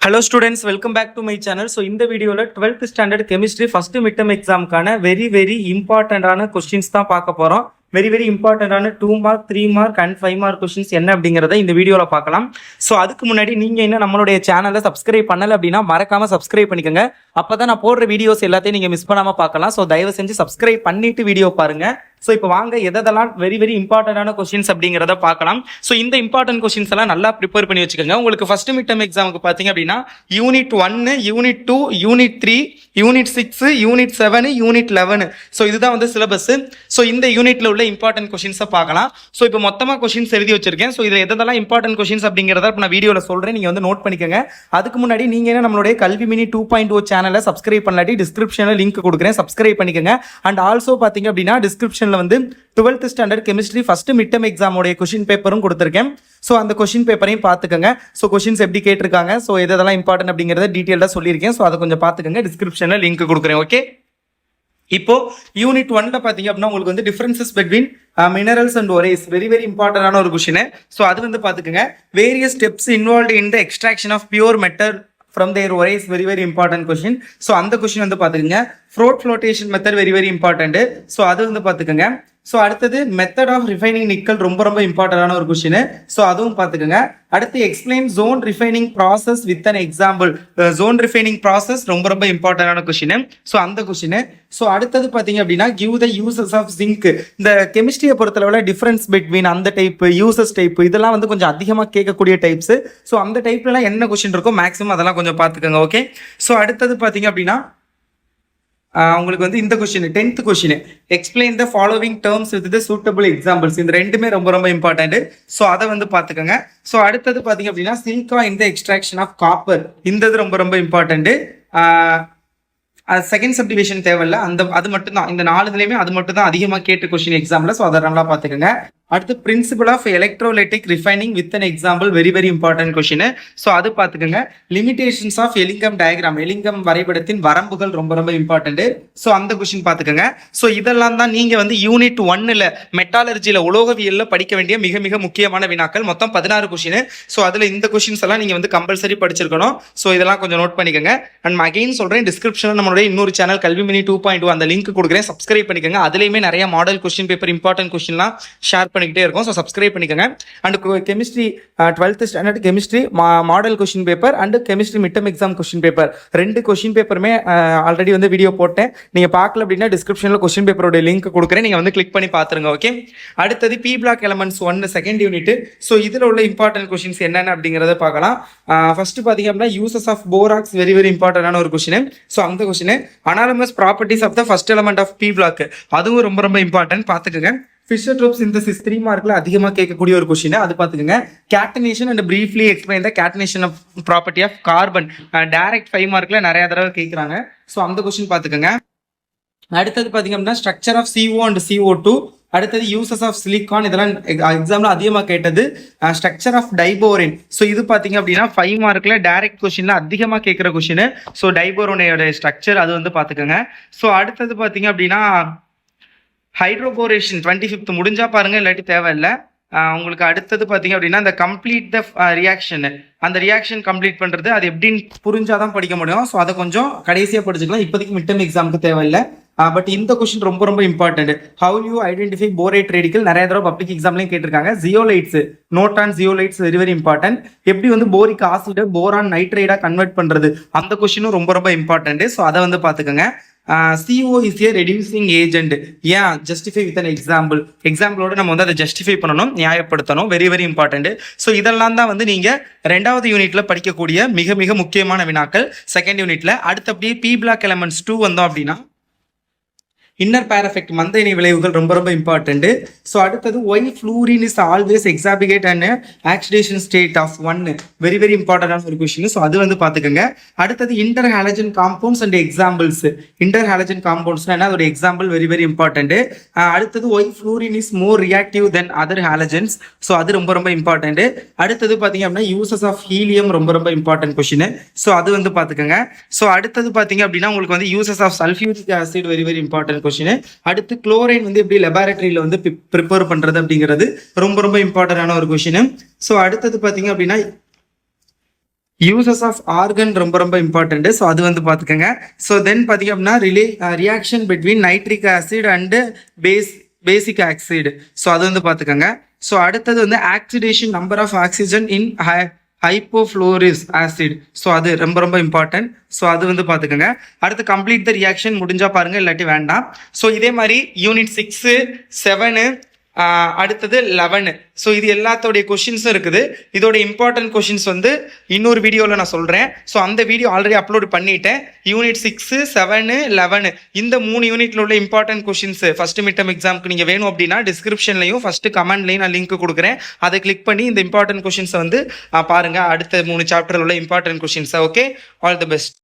Hello students, welcome back to my channel. So in the video, 12th standard chemistry first midterm exam very important questions தான் பார்க்க போறோம். very important 2 mark 3 mark and 5 mark questions என்ன அப்படிங்கறத இந்த வீடியோல பார்க்கலாம். So அதுக்கு முன்னாடி நீங்க இன்னும் நம்மளுடைய சேனலை சப்ஸ்கிரைப் பண்ணல அப்படினா மறக்காம சப்ஸ்கிரைப் பண்ணிக்கங்க. அப்பதான் நான் போடுற வீடியோஸ் எல்லாத்தையும் நீங்க மிஸ் பண்ணாம பார்க்கலாம். சோ தயவு செஞ்சு சப்ஸ்கிரைப் பண்ணிட்டு வீடியோ பாருங்க. ஸோ இப்போ வாங்க எதெல்லாம் வெரி இம்பார்ட்டன்டான கொஸ்டின்ஸ் அப்படிங்கிறத பார்க்கலாம். ஸோ இந்த இம்பார்ட்டன்ட் கொஸ்டின்ஸ் எல்லாம் நல்லா ப்ரிப்பேர் பண்ணி வச்சுக்கோங்க. உங்களுக்கு ஃபர்ஸ்ட் மிட் டர்ம் எக்ஸாமுக்கு பார்த்தீங்க அப்படின்னா unit 1, unit 2, unit 3, unit 6, unit 7, unit 11. So இதுதான் வந்து சிலபஸ். ஸோ இந்த யூனிட்ல உள்ள இம்பார்ட்டன்ட் கொஸ்டின்ஸை பார்க்கலாம். ஸோ இப்போ மொத்தமாக கொஸ்டின்ஸ் எழுதி வச்சிருக்கேன். ஸோ இதில் எதெல்லாம் இம்பார்ட்டன்ட் கொஸ்டின்ஸ் அப்படிங்கிறத இப்போ நான் வீடியோவில் சொல்கிறேன், நீங்கள் வந்து நோட் பண்ணிக்கோங்க. அதுக்கு முன்னாடி நீங்கள் என்ன நம்மளுடைய கல்வி மினி 2.0 சேனலை சப்ஸ்கிரைப் பண்ணலாட்டி டிஸ்கிரிப்ஷனில் லிங்க் கொடுக்குறேன், சப்ஸ்கிரைப் பண்ணிக்கோங்க. அண்ட் ஆல்சோ பார்த்தீங்க அப்படின்னா டிஸ்கிரிப்ஷனில் வந்து 12th standard chemistry first mid term எக்ஸாமோடைய கொஸ்டின் பேப்பரும் கொடுத்துருக்கேன். ஸோ அந்த கொஸ்டின் பேப்பரையும் பார்த்துக்கோங்க. ஸோ கொஸ்டின்ஸ் எப்படி கேட்டிருக்காங்க, ஸோ எதெல்லாம் இம்பார்ட்டன்ட் அப்படிங்கிறத டீட்டெயிலாக சொல்லியிருக்கேன். ஸோ அதை கொஞ்சம் பார்த்துக்கோங்க, டிஸ்கிரிப்ஷனில் லிங்க் கொடுக்குறேன். ஓகே, இப்போ யூனிட் 1ல பார்த்தீங்க அப்படின்னா உங்களுக்கு வந்து differences between minerals and ores very இம்பார்ட்டன்டான ஒரு கொஸ்டின். ஸோ அது வந்து பார்த்துக்கோங்க. Various steps involved in the extraction of pure metal from their ores very important question. So அந்த கொஸ்டின் வந்து பார்த்துக்கோங்க. Flotation method very important. So அது வந்து பார்த்துக்கோங்க. ஸோ அடுத்தது மெத்தட் ஆஃப் ரிஃபைனிங் நிக்கல் ரொம்ப இம்பார்ட்டன்டான ஒரு கொஸ்டின். ஸோ அதுவும் பார்த்துக்கோங்க. அடுத்து explain zone refining process with an example. Zone refining process ரொம்ப இம்பார்ட்டன்டான கொஸ்டின். ஸோ அந்த கொஸ்டின். ஸோ அடுத்தது பார்த்தீங்க அப்படின்னா give the uses of zinc. இந்த கெமிஸ்ட்ரியை பொறுத்தளவில் டிஃபரன்ஸ் பிட்வீன் அந்த டைப், யூசஸ் டைப், இதெல்லாம் வந்து கொஞ்சம் அதிகமாக கேட்கக்கூடிய டைப்ஸ். ஸோ அந்த டைப்லாம் என்ன கொஸ்டின் இருக்கோ மேக்ஸிமம் அதெல்லாம் கொஞ்சம் பார்த்துக்கோங்க. ஓகே, ஸோ அடுத்தது பார்த்தீங்க அப்படின்னா உங்களுக்கு வந்து இந்த question 10th question, explain the following terms with the suitable examples. இந்த ரெண்டுமே ரொம்ப இம்பார்ட்டன்ட். ஸோ அதை வந்து பார்த்துக்கோங்க. ஸோ அடுத்தது பார்த்தீங்க அப்படின்னா silica in the extraction of copper. இந்த இது ரொம்ப இம்பார்ட்டன்ட். செகண்ட் சப்டிவிஷன் தேவையில்ல, அது மட்டும் தான். இந்த 4 அது மட்டும் தான் அதிகமாக கேட்டு கொஸ்டின் எக்ஸாம்ல. ஸோ அதை நல்லா பார்த்துக்கோங்க. அடுத்து principle of electrolytic refining with an example very important question. So அது பார்த்துக்கோங்க. Limitations of Ellingham diagram, Ellingham வரைபடத்தின் வரம்புகள் ரொம்ப இம்பார்ட்டன்ட். ஸோ அந்த கொஸ்டின் பார்த்துக்கோங்க. ஸோ இதெல்லாம் தான் நீங்கள் வந்து யூனிட் 1ல் மெட்டாலர்ஜியில் உலோகவியலில் படிக்க வேண்டிய மிக முக்கியமான வினாக்கள். மொத்தம் 16 கொஸ்டின். ஸோ அதில் இந்த கொஸ்டின்ஸ் எல்லாம் நீங்கள் வந்து கம்பல்சரி படிச்சிருக்கணும். ஸோ இதெல்லாம் கொஞ்சம் நோட் பண்ணிக்கோங்க. அண்ட் அகைன் சொல்கிறேன், டிஸ்கிரிப்ஷனில் நம்மளுடைய இன்னொரு சேனல் கல்வி மினி 2.0 அந்த லிங்க் கொடுக்குறேன், சப்ஸ்கிரைப் பண்ணிக்கோங்க. அதுலேயுமே நிறைய மாடல் கொஸ்டின் பேப்பர், இம்பார்ட்டன்ட் கொஸ்டின்லாம் ஷேர் பண்ணிக்கிட்டே இருக்கும். ஸோ சப்ஸ்கிரைப் பண்ணிக்கோங்க. And chemistry 12th standard chemistry model question paper and chemistry mid term exam question paper, 2 question பேப்பருமே ஆல்ரெடி வந்து வீடியோ போட்டேன். நீங்கள் பார்க்கல அப்படின்னா டிஸ்கிரிப்ஷனில் கொஸ்டின் பேப்பரோட லிங்க் கொடுக்குறேன், நீங்கள் வந்து கிளிக் பண்ணி பார்த்துருங்க. ஓகே, அடுத்தது p block elements 1 second unit. So இதில் உள்ள இம்பார்ட்டன்ட் கொஸ்டின்ஸ் என்னென்ன அப்படிங்கிறத பார்க்கலாம். ஃபர்ஸ்ட் பார்த்தீங்க அப்படின்னா யூசஸ் ஆஃப் போராக்ஸ் வெரி இம்பார்ட்டன்டான ஒரு கொஸ்டின். ஸோ அந்த question anomalous properties of the first element of p block, அதுவும் ரொம்ப இம்பார்ட்டன்ட், பார்த்துக்கோங்க. ஃபிஷர் ட்ரோப் சிந்தசிஸ் 3 மார்க்ல அதிகமாக கேட்கக்கூடிய ஒரு கொஸ்டின், அது பார்த்துக்கோங்க. Catenation and briefly explain the catenation of property of carbon, direct 5 மார்க்ல நிறைய தடவை கேட்குறாங்க. ஸோ அந்த கொஸ்டின் பார்த்துக்கோங்க. அடுத்தது பார்த்தீங்க அப்படின்னா structure of CO and CO2. அடுத்தது யூசஸ் ஆஃப் சிலிக்கான், இதெல்லாம் எக்ஸாம்ல அதிகமாக கேட்டது. Structure of diborane. ஸோ இது பார்த்தீங்க அப்படின்னா 5 மார்க்ல டைரக்ட் கொஸ்டின்ல அதிகமாக கேட்குற கொஸ்டின். ஸோ டைபோரோனோட ஸ்ட்ரக்சர் அது வந்து பார்த்துக்கோங்க. ஸோ அடுத்தது பார்த்தீங்க அப்படின்னா ஹைட்ரோபோரேஷன் 25th முடிஞ்சா பாருங்க, இல்லாட்டி தேவையில்லை. உங்களுக்கு அடுத்தது பார்த்தீங்க அப்படின்னா இந்த கம்ப்ளீட் த ரியாக்ஷன், அந்த ரியாக்ஷன் கம்ப்ளீட் பண்ணுறது அது எப்படின்னு புரிஞ்சாதான் படிக்க முடியும். ஸோ அதை கொஞ்சம் கடைசியாக படிச்சுக்கலாம், இப்போதைக்கு மிட் டர்ம் எக்ஸாமுக்கு தேவையில்லை. பட் இந்த கொஸ்டின் ரொம்ப important. How you identify borate radical, நிறைய தடவை பப்ளிக் எக்ஸாம்லையும் கேட்டிருக்காங்க. Zeolites, note on zeolites very important. எப்படி வந்து போரிக் ஆசிட் போரான் நைட்ரைடா கன்வெர்ட் பண்றது, அந்த கொஸ்டினும் ரொம்ப இம்பார்ட்டன்ட். ஸோ அதை வந்து பார்த்துக்கோங்க. CO is a reducing agent. ஏன் ஜஸ்டிஃபை வித் அன் எக்ஸாம்பிள், எக்ஸாம்பிளோட நம்ம வந்து அதை ஜஸ்டிஃபை பண்ணணும், நியாயப்படுத்தணும், வெரி இம்பார்ட்டன்ட். ஸோ இதெல்லாம் தான் வந்து நீங்கள் 2வது யூனிட்ல படிக்கக்கூடிய மிக முக்கியமான வினாக்கள் செகண்ட் யூனிட்ல. அடுத்தபடியே பி பிளாக் எலமெண்ட்ஸ் 2 வந்தோம் அப்படின்னா இன்னர் பேர் எஃபெக்ட், மந்த இணை விளைவுகள் ரொம்ப இம்பார்ட்டன்ட். ஸோ அடுத்தது why fluorine is always exhibit and oxidation state of 1 very இம்பார்ட்டன்டான ஒரு கொஸ்டின். ஸோ அது வந்து பார்த்துக்கோங்க. அடுத்தது inter halogen compounds and examples. Inter halogen காம்பவுண்ட்ஸ்னா என்ன, அதோட எக்ஸாம்பிள் வெரி இம்பார்ட்டன்ட். அடுத்தது why fluorine is more reactive than other halogens. So அது ரொம்ப இம்பார்ட்டன்ட். அடுத்தது பார்த்தீங்க அப்படின்னா யூசஸ் ஆஃப் ஹீலியம் ரொம்ப இம்பார்ட்டன்ட் கொஸ்டின். ஸோ அது வந்து பார்த்துக்கோங்க. ஸோ அடுத்தது பார்த்தீங்க அப்படின்னா உங்களுக்கு வந்து uses of sulphuric acid very important question. அடுத்து குளோரைன் வந்து எப்படி லெபார்டரியில வந்து ப்ரிப்பேர் பண்றது அப்படிங்கிறது ரொம்ப இம்பார்ட்டன்டான ஒரு கொஸ்டின். ஸோ அடுத்தது பார்த்தீங்க அப்படின்னா யூசஸ் ஆஃப் ஆர்கன் ரொம்ப ரொம்ப இம்பார்ட்டன்ட். ஸோ அது வந்து பார்த்துக்கோங்க. ஸோ தென் பார்த்தீங்க அப்படின்னா reaction between nitric acid and basic oxide. So அது வந்து பார்த்துக்கோங்க. ஸோ அடுத்தது வந்து oxidation number of oxygen in hypofluorous acid. So அது ரொம்ப ரொம்ப இம்பார்ட்டன்ட். ஸோ அது வந்து பார்த்துக்கோங்க. அடுத்து கம்ப்ளீட் த ரியாக்ஷன் முடிஞ்சா பாருங்க, இல்லாட்டி வேண்டாம். ஸோ இதே மாதிரி யூனிட் 6, 7, அடுத்தது 11. ஸோ இது எல்லாத்தோடைய கொஷின்ஸும் இருக்குது. இதோட இம்பார்ட்டன்ட் கொஷின்ஸ் வந்து இன்னொரு வீடியோவில் நான் சொல்கிறேன். ஸோ அந்த வீடியோ ஆல்ரெடி அப்லோட் பண்ணிட்டேன். யூனிட் 6, 7, 11 இந்த 3 யூனிட்ல உள்ள important questions first mid term எக்ஸாமுக்கு நீங்கள் வேணும் அப்படின்னா டிஸ்கிரிப்ஷன்லையும் ஃபர்ஸ்ட் கமெண்ட்லையும் நான் லிங்க் கொடுக்குறேன். அதை கிளிக் பண்ணி இந்த இம்பார்ட்டன்ட் கொஷின்ஸை வந்து பாருங்கள். அடுத்த 3 சாப்டரில் உள்ள இம்பார்ட்டன்ட் கொஷின்ஸை. Okay, all the best.